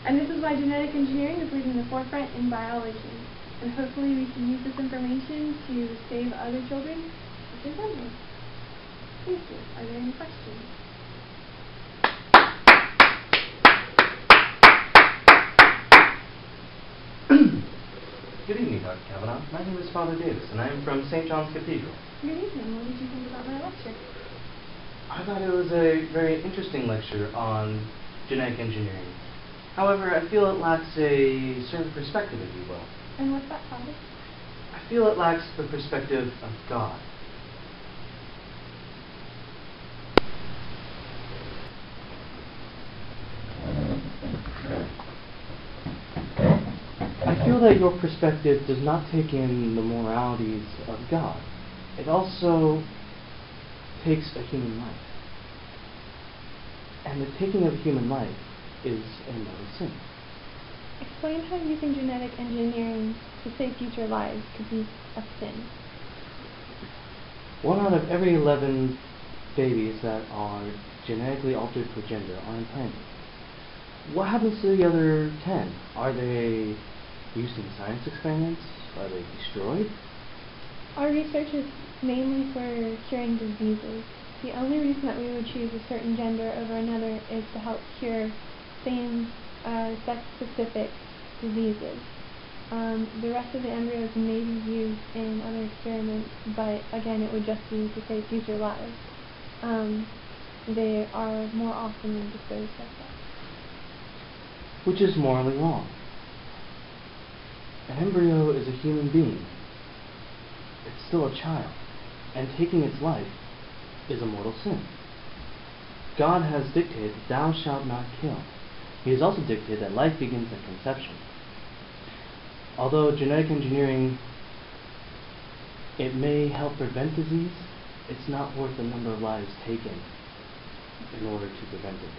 And this is why genetic engineering is leading the forefront in biology. And hopefully we can use this information to save other children with their children. Thank you. Are there any questions? Good evening, Dr. Cavanaugh. My name is Father Davis, and I am from St. John's Cathedral. Good evening. What did you think about my lecture? I thought it was a very interesting lecture on genetic engineering. However, I feel it lacks a certain perspective, if you will. And what's that, Father? I feel it lacks the perspective of God. I feel that your perspective does not take in the moralities of God. It also takes a human life. And the taking of a human life is a mortal sin. Explain how using genetic engineering to save future lives could be a sin. 1 out of every 11 babies that are genetically altered for gender are implanted. What happens to the other 10? Are they used in science experiments? Are they destroyed? Our research is mainly for curing diseases. The only reason that we would choose a certain gender over another is to help cure sex-specific diseases. The rest of the embryos may be used in other experiments, but again, it would just be to save future lives. They are more often disposed of that. Which is morally wrong. An embryo is a human being. It's still a child, and taking its life is a mortal sin. God has dictated, "Thou shalt not kill." He has also dictated that life begins at conception. Although genetic engineering, it may help prevent disease, it's not worth the number of lives taken in order to prevent it.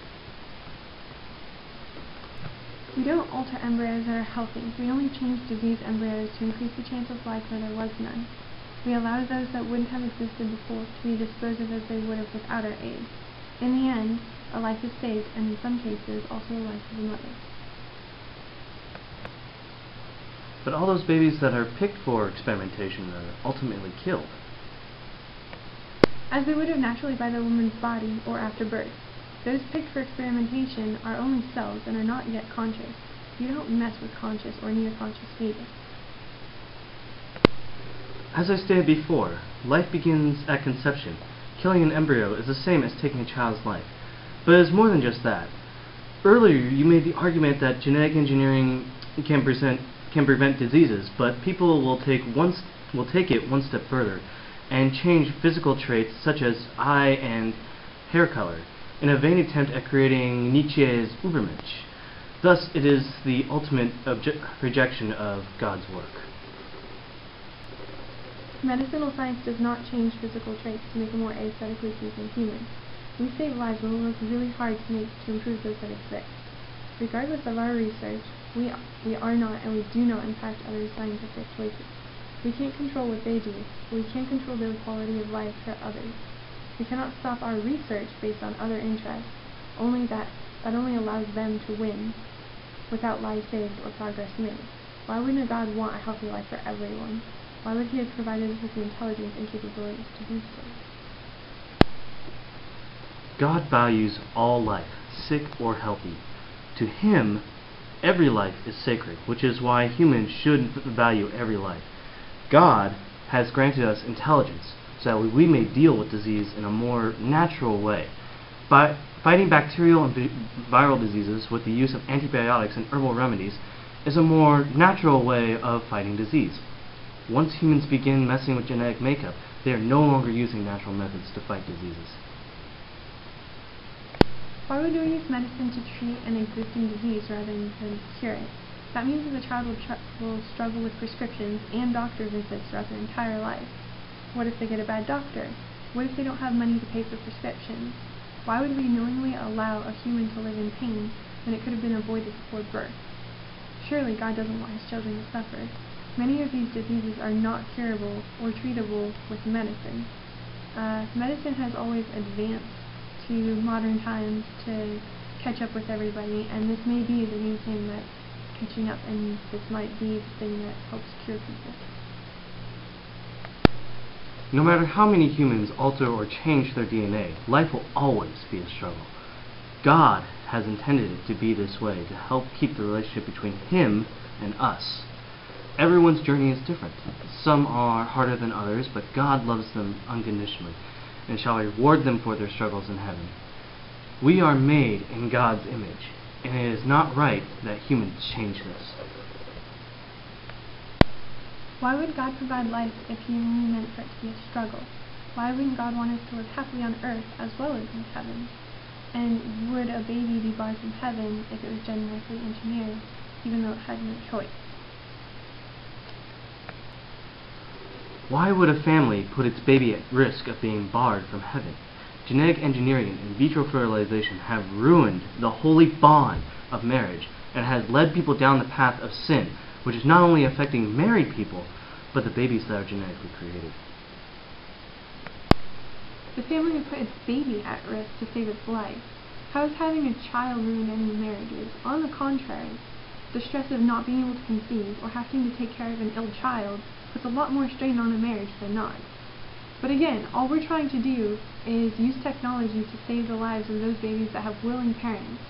We don't alter embryos that are healthy. We only change diseased embryos to increase the chance of life where there was none. We allow those that wouldn't have existed before to be disposed of as they would have without our aid. In the end, a life is saved, and in some cases, also the life of a mother. But all those babies that are picked for experimentation are ultimately killed. As they would have naturally by the woman's body or after birth. Those picked for experimentation are only cells and are not yet conscious. You don't mess with conscious or near-conscious fetus. As I stated before, life begins at conception. Killing an embryo is the same as taking a child's life. But it is more than just that. Earlier, you made the argument that genetic engineering can prevent diseases, but people will take it one step further and change physical traits such as eye and hair color in a vain attempt at creating Nietzsche's Übermensch. Thus, it is the ultimate rejection of God's work. Medicinal science does not change physical traits to make a more aesthetically pleasing human. We save lives when we work really hard to improve those that exist. Regardless of our research, we are not and we do not impact others' scientific choices. We can't control what they do, but we can control their quality of life for others. We cannot stop our research based on other interests, that only allows them to win, without lives saved or progress made. Why wouldn't a God want a healthy life for everyone? Why would He have provided us with the intelligence and capabilities to do so? God values all life, sick or healthy. To Him, every life is sacred, which is why humans should value every life. God has granted us intelligence so that we may deal with disease in a more natural way. By fighting bacterial and viral diseases with the use of antibiotics and herbal remedies is a more natural way of fighting disease. Once humans begin messing with genetic makeup, they are no longer using natural methods to fight diseases. Why would we use medicine to treat an existing disease rather than to cure it? That means that the child will struggle with prescriptions and doctor visits throughout their entire life. What if they get a bad doctor? What if they don't have money to pay for prescriptions? Why would we knowingly allow a human to live in pain when it could have been avoided before birth? Surely God doesn't want His children to suffer. Many of these diseases are not curable or treatable with medicine. Medicine has always advanced to modern times to catch up with everybody, and this may be the new thing that's catching up, and this might be the thing that helps cure people. No matter how many humans alter or change their DNA, life will always be a struggle. God has intended it to be this way to help keep the relationship between Him and us. Everyone's journey is different. Some are harder than others, but God loves them unconditionally and shall reward them for their struggles in heaven. We are made in God's image, and it is not right that humans change this. Why would God provide life if He only meant for it to be a struggle? Why wouldn't God want us to live happily on earth as well as in heaven? And would a baby be barred from heaven if it was genetically engineered, even though it had no choice? Why would a family put its baby at risk of being barred from heaven? Genetic engineering and in vitro fertilization have ruined the holy bond of marriage and has led people down the path of sin, which is not only affecting married people, but the babies that are genetically created. The family would put its baby at risk to save its life. How is having a child ruin any marriages? On the contrary, the stress of not being able to conceive or having to take care of an ill child puts a lot more strain on a marriage than not. But again, all we're trying to do is use technology to save the lives of those babies that have willing parents.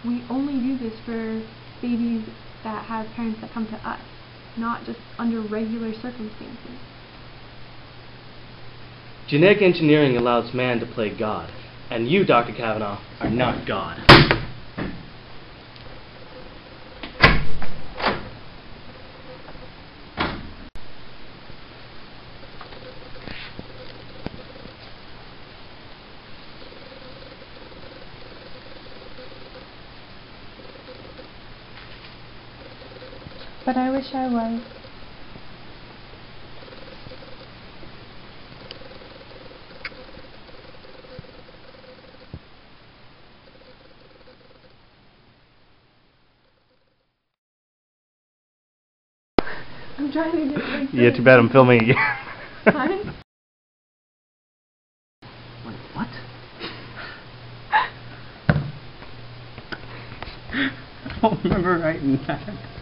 We only do this for babies that have parents that come to us, not just under regular circumstances. Genetic engineering allows man to play God, and you, Dr. Cavanaugh, are not God. But I wish I was. I'm trying to get my Yeah, too bad I'm filming again. What? Wait, what? I don't remember writing that.